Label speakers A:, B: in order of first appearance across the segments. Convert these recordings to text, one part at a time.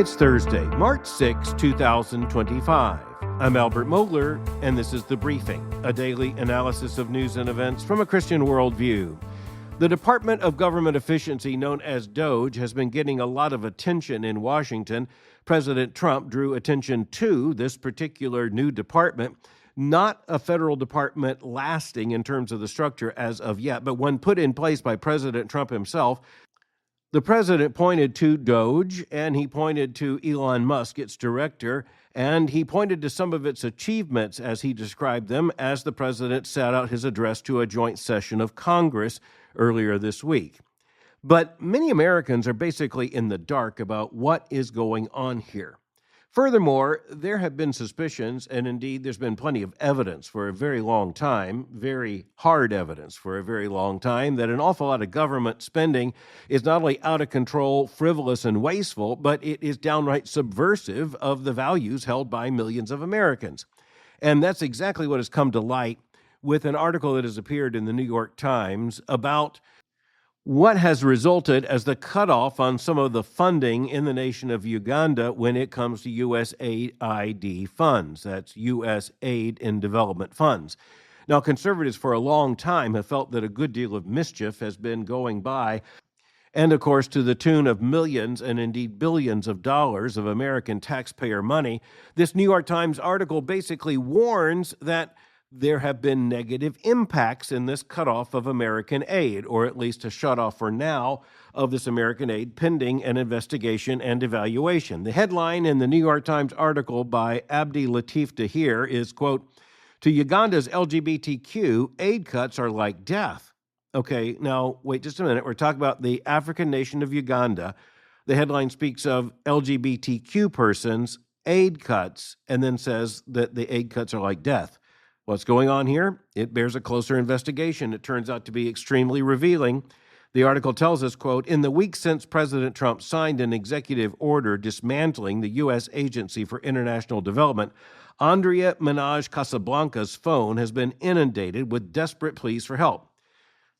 A: It's Thursday, March 6, 2025. I'm Albert Mohler, and this is The Briefing, a daily analysis of news and events from a Christian worldview. The Department of Government Efficiency, known as DOGE, has been getting a lot of attention in Washington. President Trump drew attention to this particular new department, not a federal department lasting in terms of the structure as of yet, but one put in place by President Trump himself. The president pointed to DOGE, and he pointed to Elon Musk, its director, and he pointed to some of its achievements, as he described them, as the president sat out his address to a joint session of Congress earlier this week. But many Americans are basically in the dark about what is going on here. Furthermore, there have been suspicions, and indeed there's been plenty of evidence for a very long time, very hard evidence for a very long time, that an awful lot of government spending is not only out of control, frivolous, and wasteful, but it is downright subversive of the values held by millions of Americans. And that's exactly what has come to light with an article that has appeared in the New York Times about what has resulted as the cutoff on some of the funding in the nation of Uganda when it comes to U.S.A.I.D funds. That's U.S.A.I.D in development funds. Now, conservatives for a long time have felt that a good deal of mischief has been going by, and of course, to the tune of millions and indeed billions of dollars of American taxpayer money. This New York Times article basically warns that there have been negative impacts in this cutoff of American aid, or at least a shutoff for now of this American aid pending an investigation and evaluation. The headline in the New York Times article by Abdi, Latif, Dahir is, quote, "To Uganda's LGBTQ, aid cuts are like death." Okay, now wait just a minute. We're talking about the African nation of Uganda. The headline speaks of LGBTQ persons, aid cuts, and then says that the aid cuts are like death. What's going on here? It bears a closer investigation. It turns out to be extremely revealing. The article tells us, quote, "In the weeks since President Trump signed an executive order dismantling the U.S. Agency for International Development, Andrea Minaj Casablanca's phone has been inundated with desperate pleas for help."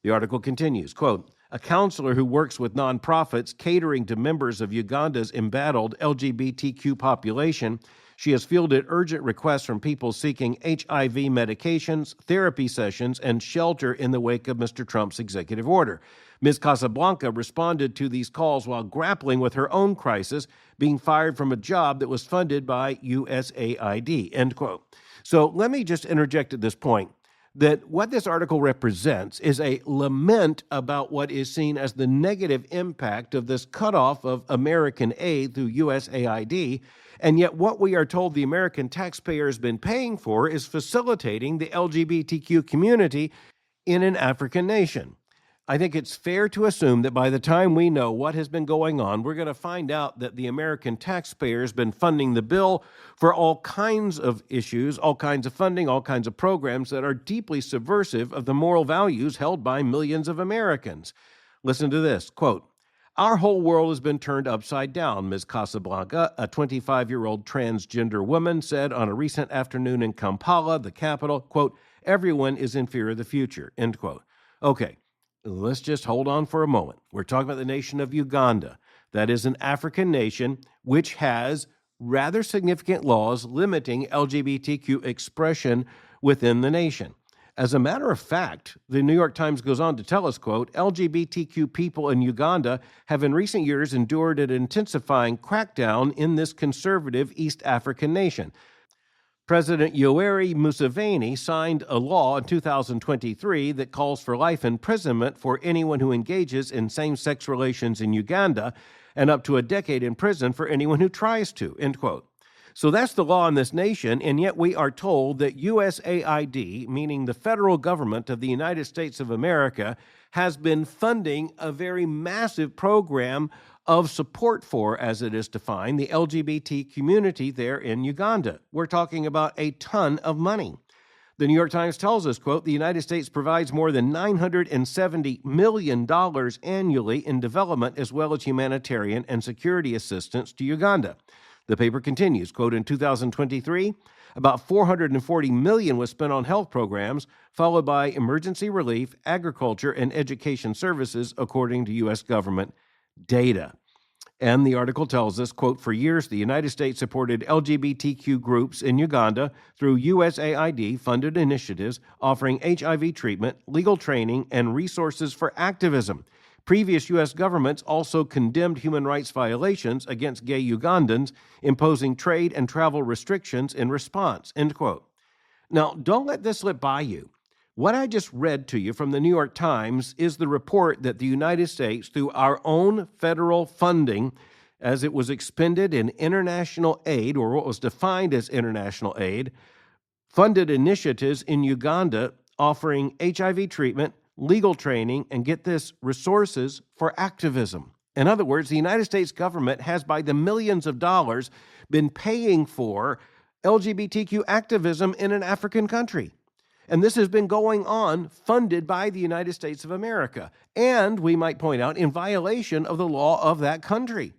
A: The article continues, quote, "A counselor who works with nonprofits catering to members of Uganda's embattled LGBTQ population, she has fielded urgent requests from people seeking HIV medications, therapy sessions, and shelter in the wake of Mr. Trump's executive order. Ms. Casablanca responded to these calls while grappling with her own crisis, being fired from a job that was funded by U.S.A.I.D, end quote. So let me just interject at this point that what this article represents is a lament about what is seen as the negative impact of this cutoff of American aid through U.S.A.I.D., and yet what we are told the American taxpayer has been paying for is facilitating the LGBTQ community in an African nation. I think it's fair to assume that by the time we know what has been going on, we're going to find out that the American taxpayer has been funding the bill for all kinds of issues, all kinds of funding, all kinds of programs that are deeply subversive of the moral values held by millions of Americans. Listen to this, quote, "Our whole world has been turned upside down," Ms. Casablanca, a 25-year-old transgender woman, said on a recent afternoon in Kampala, the capital, quote, "Everyone is in fear of the future," end quote. Okay, let's just hold on for a moment. We're talking about the nation of Uganda. That is an African nation which has rather significant laws limiting LGBTQ expression within the nation. As a matter of fact, the New York Times goes on to tell us, quote, "LGBTQ people in Uganda have in recent years endured an intensifying crackdown in this conservative East African nation. President Yoweri Museveni signed a law in 2023 that calls for life imprisonment for anyone who engages in same-sex relations in Uganda and up to a decade in prison for anyone who tries to," end quote. So that's the law in this nation, and yet we are told that U.S.A.I.D, meaning the federal government of the United States of America, has been funding a very massive program of support for, as it is defined, the LGBT community there in Uganda. We're talking about a ton of money. The New York Times tells us, quote, "The United States provides more than $970 million annually in development as well as humanitarian and security assistance to Uganda." The paper continues, quote, "In 2023, about $440 million was spent on health programs, followed by emergency relief, agriculture, and education services, according to U.S. government data." And the article tells us, quote, for years, the United States supported LGBTQ groups in Uganda through U.S.A.I.D. funded initiatives offering HIV treatment, legal training, and resources for activism. Previous U.S. governments also condemned human rights violations against gay Ugandans, imposing trade and travel restrictions in response, end quote. Now, don't let this slip by you. What I just read to you from the New York Times is the report that the United States, through our own federal funding, as it was expended in international aid, or what was defined as international aid, funded initiatives in Uganda offering HIV treatment, legal training, and get this, resources for activism. In other words, the United States government has, by the millions of dollars, been paying for LGBTQ activism in an African country. And this has been going on, funded by the United States of America, and, we might point out, in violation of the law of that country.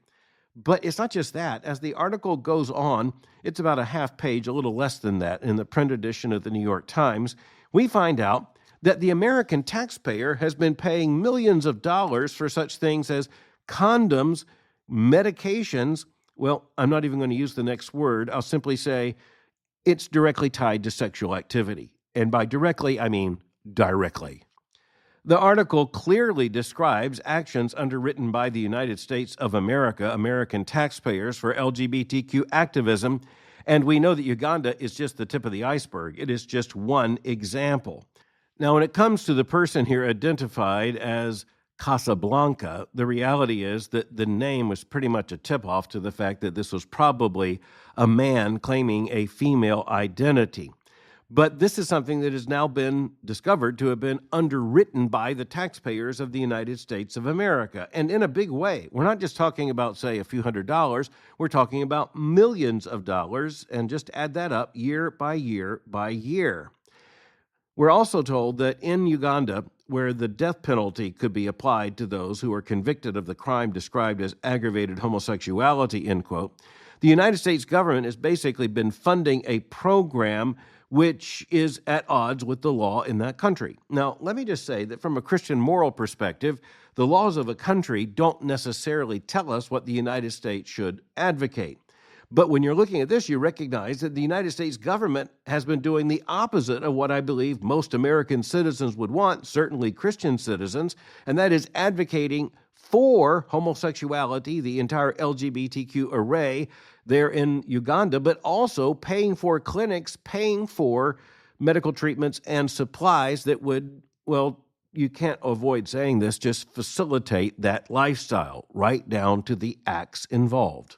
A: But it's not just that. As the article goes on, it's about a half page, a little less than that, in the print edition of the New York Times, we find out that the American taxpayer has been paying millions of dollars for such things as condoms, medications. Well, I'm not even going to use the next word. I'll simply say it's directly tied to sexual activity. And by directly, I mean directly. The article clearly describes actions underwritten by the United States of America, American taxpayers, for LGBTQ activism, and we know that Uganda is just the tip of the iceberg. It is just one example. Now, when it comes to the person here identified as Casablanca, the reality is that the name was pretty much a tip-off to the fact that this was probably a man claiming a female identity. But this is something that has now been discovered to have been underwritten by the taxpayers of the United States of America, and in a big way. We're not just talking about, say, a few $100s. We're talking about millions of dollars, and just add that up year by year by year. We're also told that in Uganda, where the death penalty could be applied to those who are convicted of the crime described as aggravated homosexuality, end quote, the United States government has basically been funding a program which is at odds with the law in that country. Now, let me just say that from a Christian moral perspective, the laws of a country don't necessarily tell us what the United States should advocate. But when you're looking at this, you recognize that the United States government has been doing the opposite of what I believe most American citizens would want, certainly Christian citizens, and that is advocating for homosexuality, the entire LGBTQ array there in Uganda, but also paying for clinics, paying for medical treatments and supplies that would, well, you can't avoid saying this, just facilitate that lifestyle, right down to the acts involved.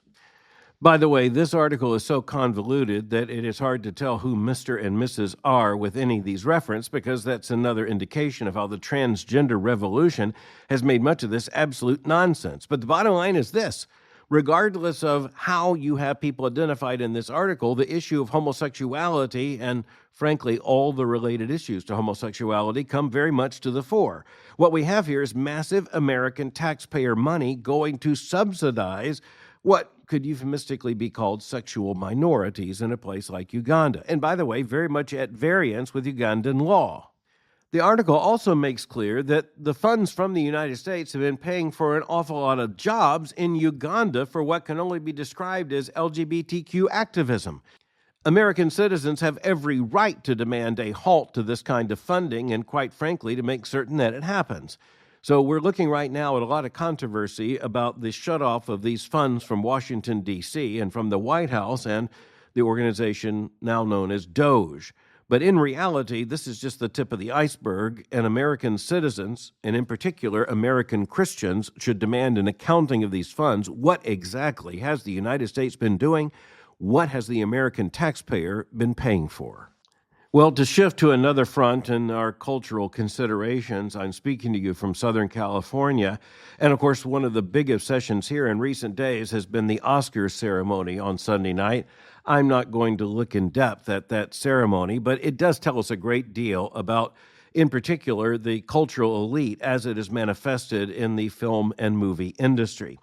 A: By the way, this article is so convoluted that it is hard to tell who Mr. and Mrs. are with any of these references, because that's another indication of how the transgender revolution has made much of this absolute nonsense. But the bottom line is this: regardless of how you have people identified in this article, the issue of homosexuality and, frankly, all the related issues to homosexuality come very much to the fore. What we have here is massive American taxpayer money going to subsidize what could euphemistically be called sexual minorities in a place like Uganda. And by the way, very much at variance with Ugandan law. The article also makes clear that the funds from the United States have been paying for an awful lot of jobs in Uganda for what can only be described as LGBTQ activism. American citizens have every right to demand a halt to this kind of funding and, quite frankly, to make certain that it happens. So we're looking right now at a lot of controversy about the shutoff of these funds from Washington, D.C., and from the White House and the organization now known as DOGE. But in reality, this is just the tip of the iceberg, and American citizens, and in particular American Christians, should demand an accounting of these funds. What exactly has the United States been doing? What has the American taxpayer been paying for? Well, to shift to another front in our cultural considerations, I'm speaking to you from Southern California. And of course, one of the big obsessions here in recent days has been the Oscars ceremony on Sunday night. I'm not going to look in depth at that ceremony, but it does tell us a great deal about, in particular, the cultural elite as it is manifested in the film and movie industry.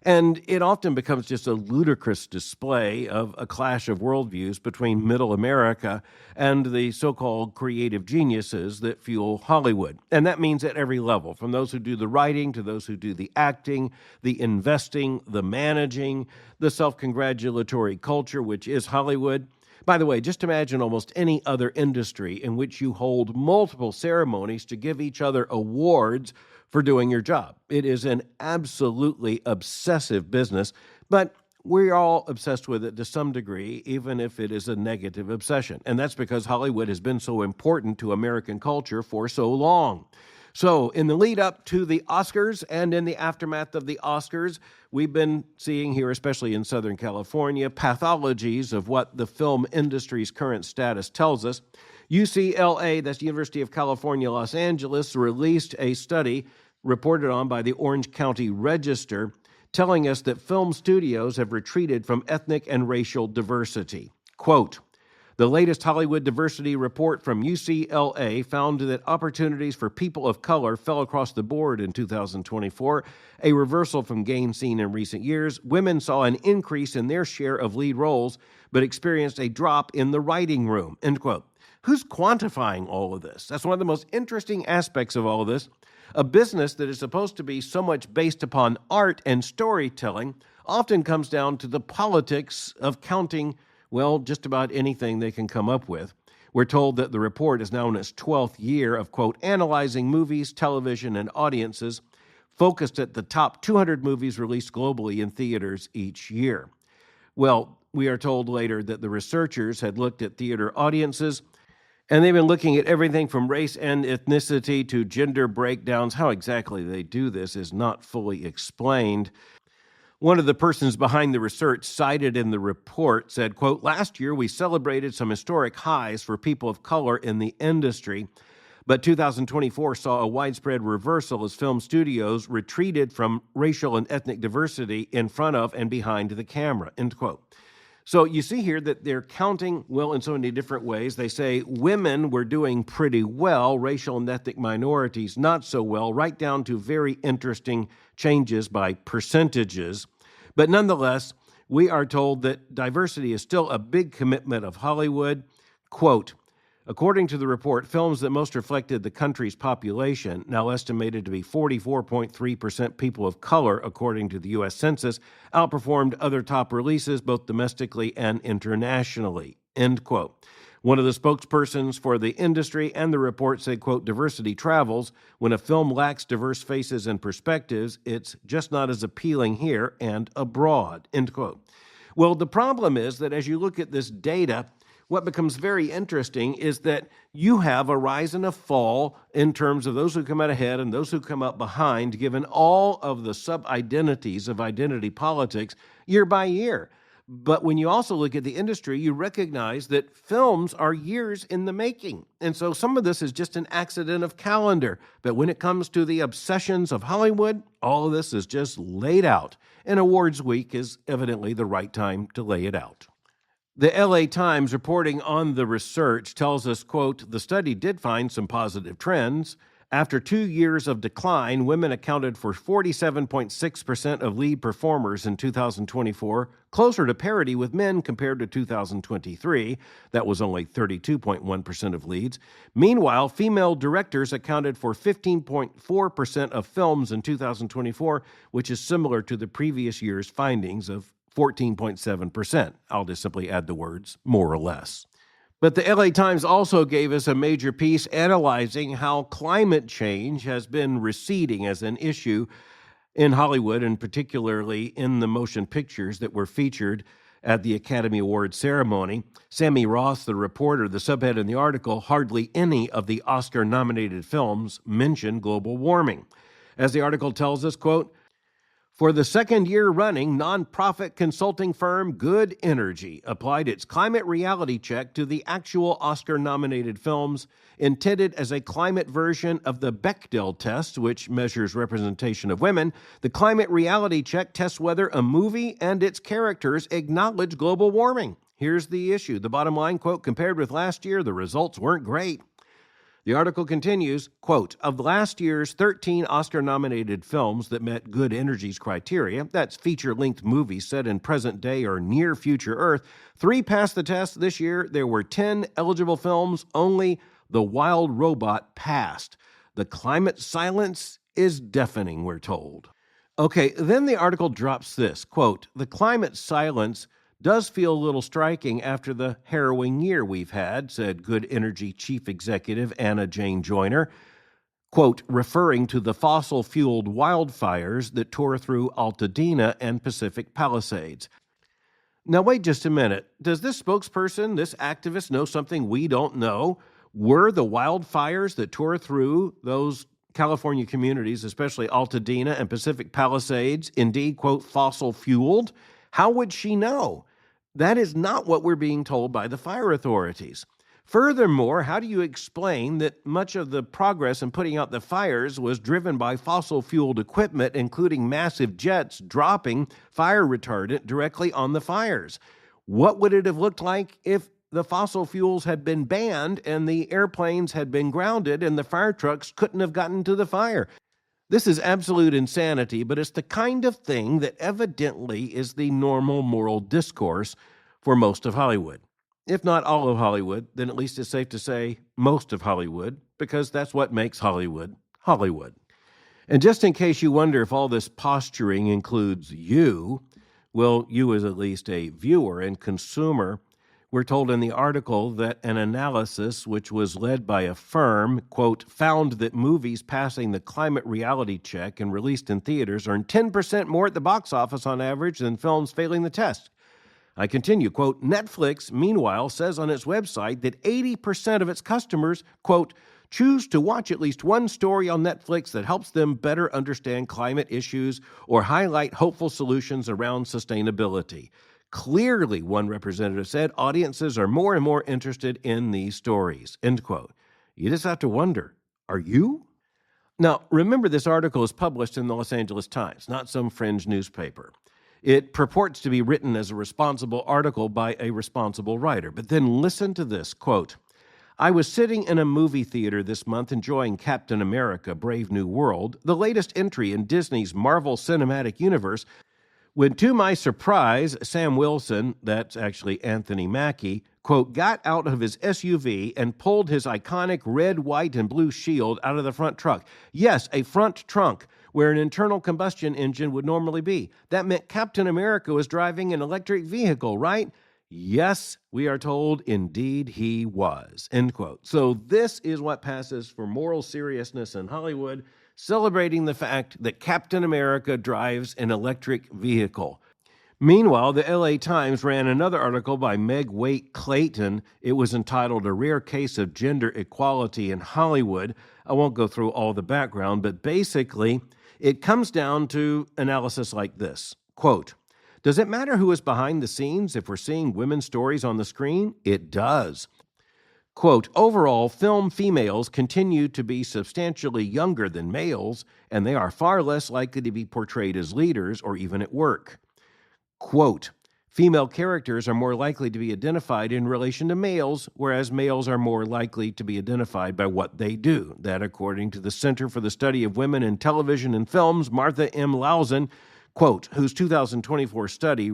A: And it often becomes just a ludicrous display of a clash of worldviews between middle America and the so-called creative geniuses that fuel Hollywood. And that means at every level, from those who do the writing to those who do the acting, the investing, the managing, the self-congratulatory culture, which is Hollywood. By the way, just imagine almost any other industry in which you hold multiple ceremonies to give each other awards for doing your job. It is an absolutely obsessive business, but we're all obsessed with it to some degree, even if it is a negative obsession. And that's because Hollywood has been so important to American culture for so long. So in the lead up to the Oscars and in the aftermath of the Oscars, we've been seeing here, especially in Southern California, pathologies of what the film industry's current status tells us. UCLA, that's University of California, Los Angeles, released a study reported on by the Orange County Register telling us that film studios have retreated from ethnic and racial diversity. Quote, the latest Hollywood diversity report from UCLA found that opportunities for people of color fell across the board in 2024, a reversal from gains seen in recent years. Women saw an increase in their share of lead roles, but experienced a drop in the writing room, end quote. Who's quantifying all of this? That's one of the most interesting aspects of all of this. A business that is supposed to be so much based upon art and storytelling often comes down to the politics of counting, well, just about anything they can come up with. We're told that the report is now in its 12th year of, quote, analyzing movies, television, and audiences, focused at the top 200 movies released globally in theaters each year. Well, we are told later that the researchers had looked at theater audiences, and they've been looking at everything from race and ethnicity to gender breakdowns. How exactly they do this is not fully explained. One of the persons behind the research cited in the report said, quote, last year we celebrated some historic highs for people of color in the industry, but 2024 saw a widespread reversal as film studios retreated from racial and ethnic diversity in front of and behind the camera, end quote. So you see here that they're counting, well, in so many different ways. They say women were doing pretty well, racial and ethnic minorities not so well, right down to very interesting changes by percentages. But nonetheless, we are told that diversity is still a big commitment of Hollywood. Quote, according to the report, films that most reflected the country's population, now estimated to be 44.3% people of color, according to the U.S. Census, outperformed other top releases both domestically and internationally, end quote. One of the spokespersons for the industry and the report said, quote, diversity travels. When a film lacks diverse faces and perspectives, it's just not as appealing here and abroad, end quote. Well, the problem is that as you look at this data, what becomes very interesting is that you have a rise and a fall in terms of those who come out ahead and those who come up behind, given all of the sub-identities of identity politics year by year. But when you also look at the industry, you recognize that films are years in the making. And so some of this is just an accident of calendar. But when it comes to the obsessions of Hollywood, all of this is just laid out. And awards week is evidently the right time to lay it out. The LA Times reporting on the research tells us, quote, the study did find some positive trends. After 2 years of decline, women accounted for 47.6% of lead performers in 2024, closer to parity with men compared to 2023. That was only 32.1% of leads. Meanwhile, female directors accounted for 15.4% of films in 2024, which is similar to the previous year's findings of 14.7%. I'll just simply add the words, more or less. But the LA Times also gave us a major piece analyzing how climate change has been receding as an issue in Hollywood, and particularly in the motion pictures that were featured at the Academy Awards ceremony. Sammy Roth, the reporter, the subhead in the article, hardly any of the Oscar-nominated films mention global warming. As the article tells us, quote, for the second year running, nonprofit consulting firm Good Energy applied its climate reality check to the actual Oscar-nominated films, intended as a climate version of the Bechdel test, which measures representation of women. The climate reality check tests whether a movie and its characters acknowledge global warming. Here's the issue. The bottom line, quote, compared with last year, the results weren't great. The article continues, quote, of last year's 13 Oscar-nominated films that met Good Energy's criteria, that's feature-length movies set in present-day or near-future Earth, 3 passed the test. This year, there were 10 eligible films. Only The Wild Robot passed. The climate silence is deafening, we're told. Okay, then the article drops this, quote, the climate silence does feel a little striking after the harrowing year we've had, said Good Energy Chief Executive Anna Jane Joyner, quote, referring to the fossil-fueled wildfires that tore through Altadena and Pacific Palisades. Now, wait just a minute. Does this spokesperson, this activist, know something we don't know? Were the wildfires that tore through those California communities, especially Altadena and Pacific Palisades, indeed, quote, fossil-fueled? How would she know? That is not what we're being told by the fire authorities. Furthermore, how do you explain that much of the progress in putting out the fires was driven by fossil-fueled equipment, including massive jets dropping fire retardant directly on the fires? What would it have looked like if the fossil fuels had been banned and the airplanes had been grounded and the fire trucks couldn't have gotten to the fire? This is absolute insanity, but it's the kind of thing that evidently is the normal moral discourse for most of Hollywood. If not all of Hollywood, then at least it's safe to say most of Hollywood, because that's what makes Hollywood, Hollywood. And just in case you wonder if all this posturing includes you, well, you as at least a viewer and consumer, we're told in the article that an analysis which was led by a firm, quote, found that movies passing the climate reality check and released in theaters earned 10% more at the box office on average than films failing the test. I continue, quote, Netflix, meanwhile, says on its website that 80% of its customers, quote, choose to watch at least one story on Netflix that helps them better understand climate issues or highlight hopeful solutions around sustainability. Clearly, one representative said, audiences are more and more interested in these stories, end quote. You just have to wonder, are you? Now, remember this article is published in the Los Angeles Times, not some fringe newspaper. It purports to be written as a responsible article by a responsible writer. But then listen to this, quote, I was sitting in a movie theater this month enjoying Captain America, Brave New World, the latest entry in Disney's Marvel Cinematic Universe, when, to my surprise, Sam Wilson, that's actually Anthony Mackie, quote, got out of his SUV and pulled his iconic red, white, and blue shield out of the front trunk. Yes, a front trunk, where an internal combustion engine would normally be. That meant Captain America was driving an electric vehicle, right? Yes, we are told, indeed he was, end quote. So this is what passes for moral seriousness in Hollywood, celebrating the fact that Captain America drives an electric vehicle. Meanwhile, the LA Times ran another article by Meg Waite Clayton. It was entitled A Rare Case of Gender Equality in Hollywood. I won't go through all the background, but basically it comes down to analysis like this. Quote, does it matter who is behind the scenes if we're seeing women's stories on the screen? It does. Quote, overall, film females continue to be substantially younger than males, and they are far less likely to be portrayed as leaders or even at work. Quote, female characters are more likely to be identified in relation to males, whereas males are more likely to be identified by what they do. That, according to the Center for the Study of Women in Television and Films, Martha M. Lausen, quote, whose 2024 study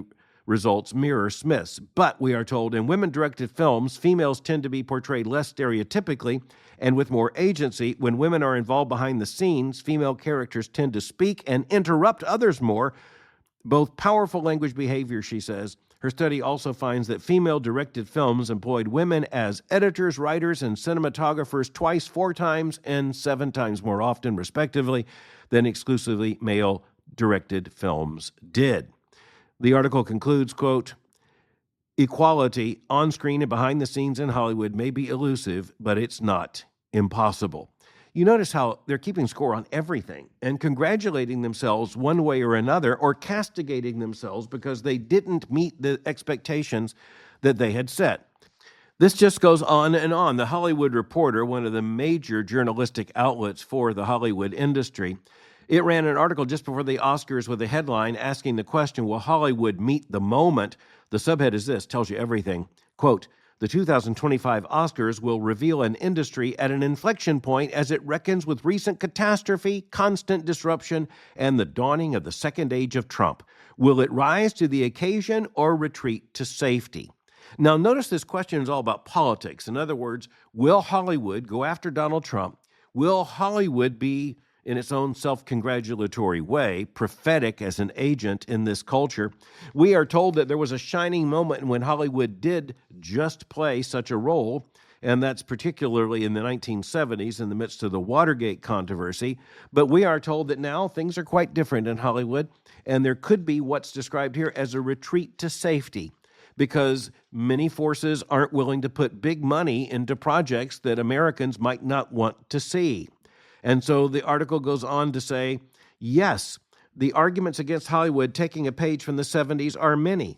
A: results mirror Smith's. But we are told in women-directed films, females tend to be portrayed less stereotypically and with more agency. When women are involved behind the scenes, female characters tend to speak and interrupt others more. Both powerful language behavior, she says. Her study also finds that female-directed films employed women as editors, writers, and cinematographers twice, 4 times, and 7 times more often, respectively, than exclusively male-directed films did. The article concludes, quote, equality on screen and behind the scenes in Hollywood may be elusive, but it's not impossible. You notice how they're keeping score on everything and congratulating themselves one way or another, or castigating themselves because they didn't meet the expectations that they had set. This just goes on and on. The Hollywood Reporter, one of the major journalistic outlets for the Hollywood industry, it ran an article just before the Oscars with a headline asking the question, will Hollywood meet the moment? The subhead is this, tells you everything. Quote, The 2025 Oscars will reveal an industry at an inflection point as it reckons with recent catastrophe, constant disruption, and the dawning of the second age of Trump. Will it rise to the occasion or retreat to safety? Now, notice this question is all about politics. In other words, will Hollywood go after Donald Trump? Will Hollywood be, in its own self-congratulatory way, prophetic as an agent in this culture? We are told that there was a shining moment when Hollywood did just play such a role, and that's particularly in the 1970s in the midst of the Watergate controversy. But we are told that now things are quite different in Hollywood, and there could be what's described here as a retreat to safety, because many forces aren't willing to put big money into projects that Americans might not want to see. And so the article goes on to say, yes, the arguments against Hollywood, taking a page from the 70s, are many.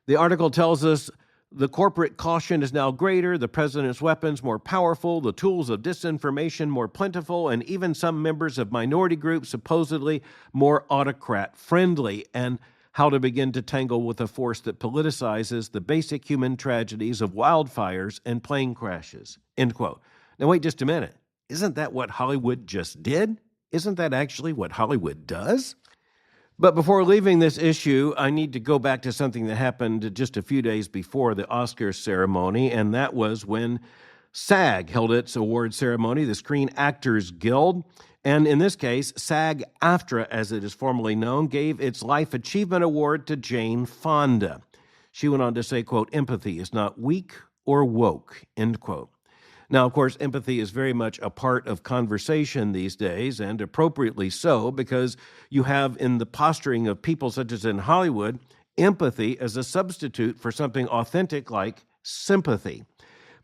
A: The article tells us the corporate caution is now greater, the president's weapons more powerful, the tools of disinformation more plentiful, and even some members of minority groups supposedly more autocrat-friendly, and how to begin to tangle with a force that politicizes the basic human tragedies of wildfires and plane crashes, end quote. Now, wait just a minute. Isn't that what Hollywood just did? Isn't that actually what Hollywood does? But before leaving this issue, I need to go back to something that happened just a few days before the Oscars ceremony, and that was when SAG held its award ceremony, the Screen Actors Guild. And in this case, SAG-AFTRA, as it is formally known, gave its Life Achievement Award to Jane Fonda. She went on to say, quote, "Empathy is not weak or woke," end quote. Now, of course, empathy is very much a part of conversation these days, and appropriately so, because you have in the posturing of people such as in Hollywood, empathy as a substitute for something authentic like sympathy.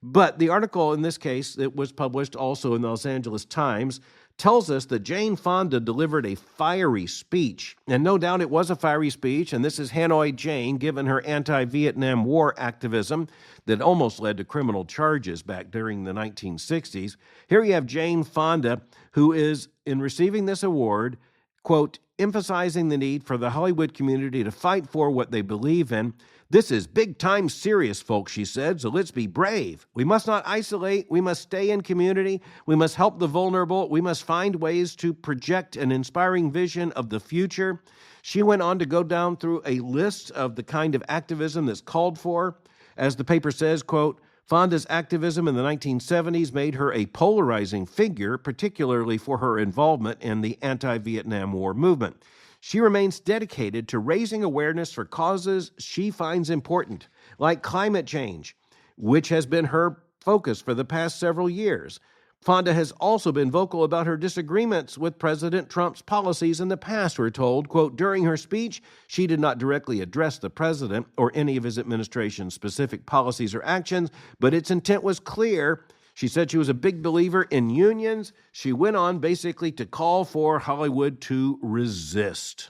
A: But the article in this case that was published also in the Los Angeles Times tells us that Jane Fonda delivered a fiery speech. And no doubt it was a fiery speech, and this is Hanoi Jane, given her anti-Vietnam War activism that almost led to criminal charges back during the 1960s. Here you have Jane Fonda, who is, in receiving this award, quote, emphasizing the need for the Hollywood community to fight for what they believe in. "This is big-time serious, folks," she said, "so let's be brave. We must not isolate. We must stay in community. We must help the vulnerable. We must find ways to project an inspiring vision of the future." She went on to go down through a list of the kind of activism that's called for. As the paper says, quote, Fonda's activism in the 1970s made her a polarizing figure, particularly for her involvement in the anti-Vietnam War movement. She remains dedicated to raising awareness for causes she finds important, like climate change, which has been her focus for the past several years. Fonda has also been vocal about her disagreements with President Trump's policies in the past, we're told. Quote, during her speech, she did not directly address the president or any of his administration's specific policies or actions, but its intent was clear. She said she was a big believer in unions. She went on basically to call for Hollywood to resist.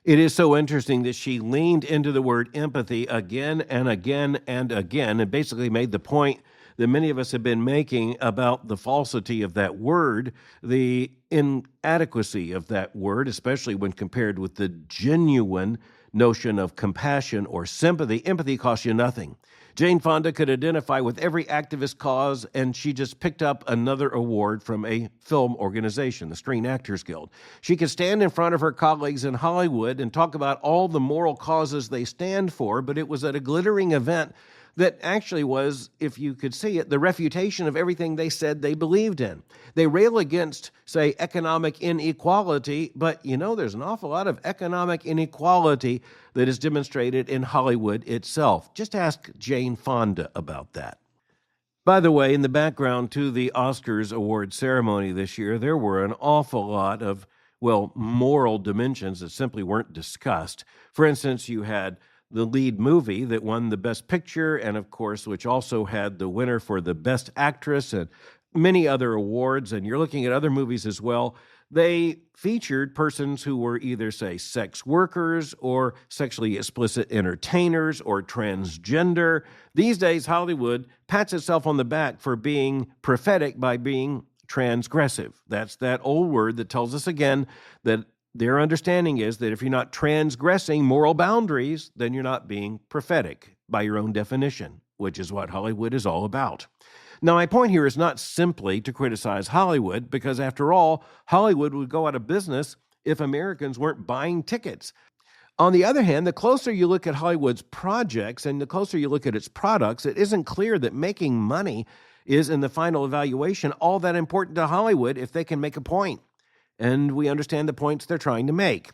A: It is so interesting that she leaned into the word empathy again and again and again, and basically made the point that many of us have been making about the falsity of that word, the inadequacy of that word, especially when compared with the genuine notion of compassion or sympathy. Empathy costs you nothing. Jane Fonda could identify with every activist cause, and she just picked up another award from a film organization, the Screen Actors Guild. She could stand in front of her colleagues in Hollywood and talk about all the moral causes they stand for, but it was at a glittering event that actually was, if you could see it, the refutation of everything they said they believed in. They rail against, say, economic inequality, but there's an awful lot of economic inequality that is demonstrated in Hollywood itself. Just ask Jane Fonda about that. By the way, in the background to the Oscars award ceremony this year, there were an awful lot of, moral dimensions that simply weren't discussed. For instance, you had the lead movie that won the Best Picture, and of course, which also had the winner for the Best Actress and many other awards, and you're looking at other movies as well. They featured persons who were either, say, sex workers or sexually explicit entertainers or transgender. These days, Hollywood pats itself on the back for being prophetic by being transgressive. That's that old word that tells us again that their understanding is that if you're not transgressing moral boundaries, then you're not being prophetic by your own definition. which is what Hollywood is all about. Now, my point here is not simply to criticize Hollywood, because after all, Hollywood would go out of business if Americans weren't buying tickets. On the other hand, the closer you look at Hollywood's projects and the closer you look at its products, it isn't clear that making money is, in the final evaluation, all that important to Hollywood if they can make a point. And we understand the points they're trying to make.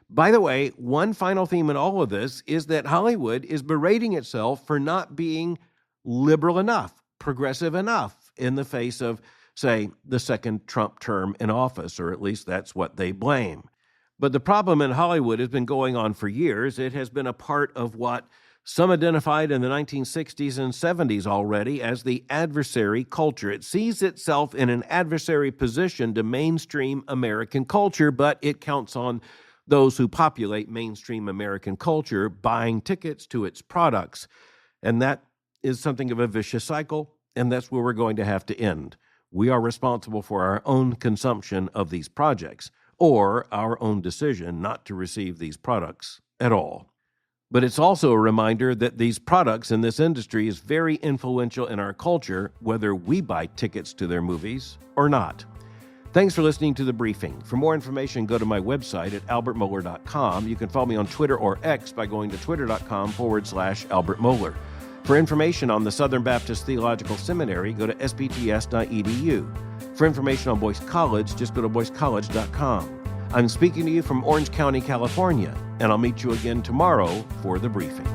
A: By the way, one final theme in all of this is that Hollywood is berating itself for not being liberal enough, progressive enough in the face of, say, the second Trump term in office, or at least that's what they blame. But the problem in Hollywood has been going on for years. It has been a part of what some identified in the 1960s and 70s already as the adversary culture. It sees itself in an adversary position to mainstream American culture, but it counts on those who populate mainstream American culture buying tickets to its products. And that is something of a vicious cycle, and that's where we're going to have to end. We are responsible for our own consumption of these projects, or our own decision not to receive these products at all. But it's also a reminder that these products in this industry is very influential in our culture, whether we buy tickets to their movies or not. Thanks for listening to The Briefing. For more information, go to my website at albertmohler.com. You can follow me on Twitter or X by going to twitter.com/Albert Mohler. For information on the Southern Baptist Theological Seminary, go to sbts.edu. For information on Boyce College, just go to boycecollege.com. I'm speaking to you from Orange County, California, and I'll meet you again tomorrow for The Briefing.